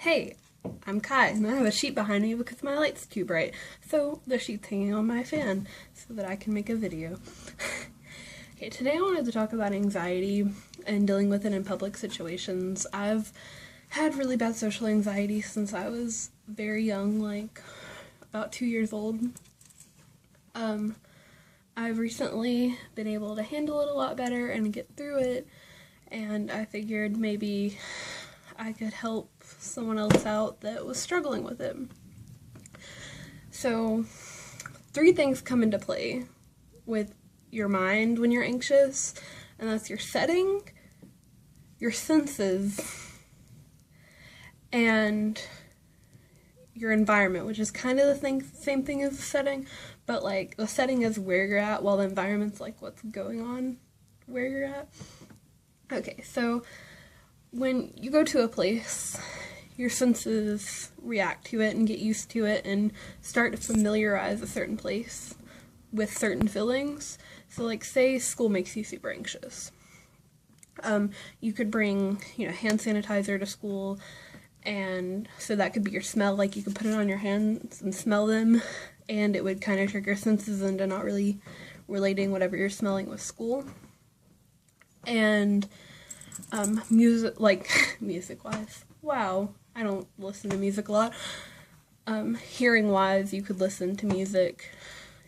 Hey, I'm Kai, and I have a sheet behind me because my light's too bright, so the sheet's hanging on my fan so that I can make a video. Okay, today I wanted to talk about anxiety and dealing with it in public situations. I've had really bad social anxiety since I was very young, like about 2 years old. I've recently been able to handle it a lot better and get through it, and I figured maybe I could help someone else out that was struggling with it. So, 3 things come into play with your mind when you're anxious, and that's your setting, your senses, and your environment, which is kind of the same thing as the setting, but like the setting is where you're at, while the environment's like what's going on where you're at. Okay, so when you go to a place, your senses react to it and get used to it and start to familiarize a certain place with certain feelings. So like say school makes you super anxious. You could bring, hand sanitizer to school, and so that could be your smell, like you could put it on your hands and smell them, and it would kind of trick your senses into not really relating whatever you're smelling with school. And music-wise, wow, I don't listen to music a lot. Hearing-wise, you could listen to music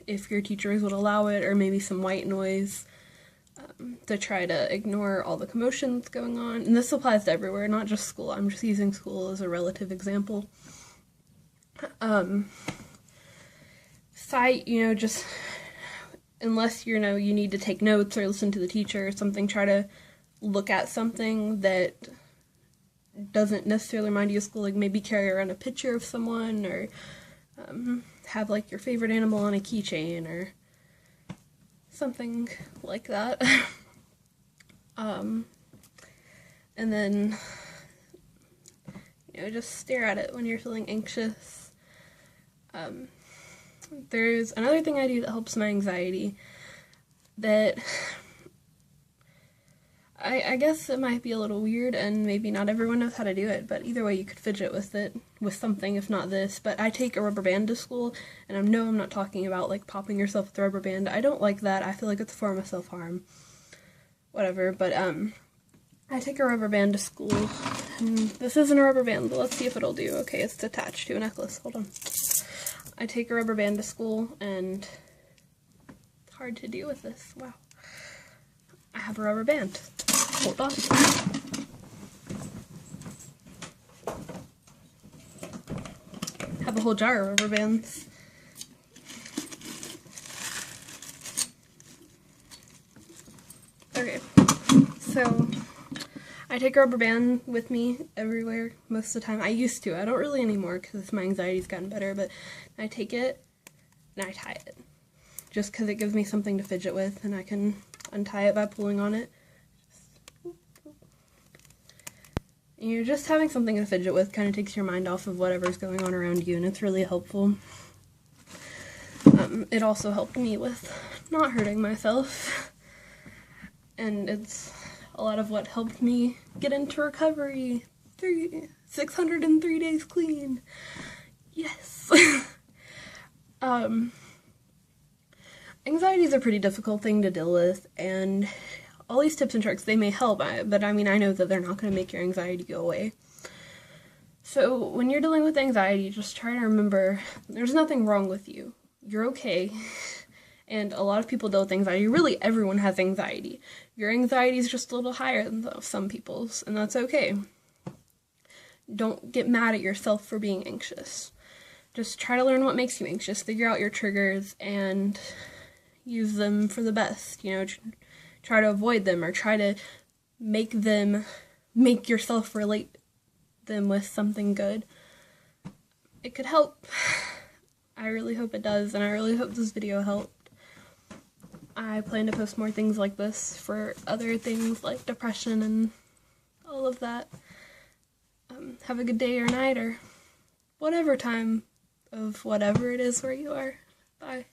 if your teachers would allow it, or maybe some white noise to try to ignore all the commotion that's going on. And this applies to everywhere, not just school. I'm just using school as a relative example. Sight, just unless you need to take notes or listen to the teacher or something, try to look at something that doesn't necessarily remind you of school, like maybe carry around a picture of someone, or have like your favorite animal on a keychain or something like that. And then just stare at it when you're feeling anxious. There's another thing I do that helps my anxiety that I guess it might be a little weird, and maybe not everyone knows how to do it, but either way you could fidget with it, with something, if not this. But I take a rubber band to school, and I'm not talking about like popping yourself with a rubber band. I don't like that. I feel like it's a form of self-harm. Whatever, but I take a rubber band to school, and this isn't a rubber band, but let's see if it'll do. Okay, it's attached to a necklace. Hold on. I take a rubber band to school, and it's hard to deal with this. Wow. I have a rubber band. Hold on. I have a whole jar of rubber bands. Okay, so I take a rubber band with me everywhere most of the time. I used to. I don't really anymore because my anxiety's gotten better, but I take it and I tie it. Just because it gives me something to fidget with, and I can untie it by pulling on it. And you're just having something to fidget with kind of takes your mind off of whatever's going on around you, and it's really helpful. It also helped me with not hurting myself, and it's a lot of what helped me get into recovery. 603 days clean. Yes. Anxiety is a pretty difficult thing to deal with, and all these tips and tricks, they may help, but I know that they're not going to make your anxiety go away. So when you're dealing with anxiety, just try to remember there's nothing wrong with you. You're okay. And a lot of people deal with anxiety. Really, everyone has anxiety. Your anxiety is just a little higher than some people's, and that's okay. Don't get mad at yourself for being anxious. Just try to learn what makes you anxious, figure out your triggers, and use them for the best. Try to avoid them, or try to make yourself relate them with something good. It could help. I really hope it does, and I really hope this video helped. I plan to post more things like this for other things like depression and all of that. Have a good day or night, or whatever time of whatever it is where you are. Bye.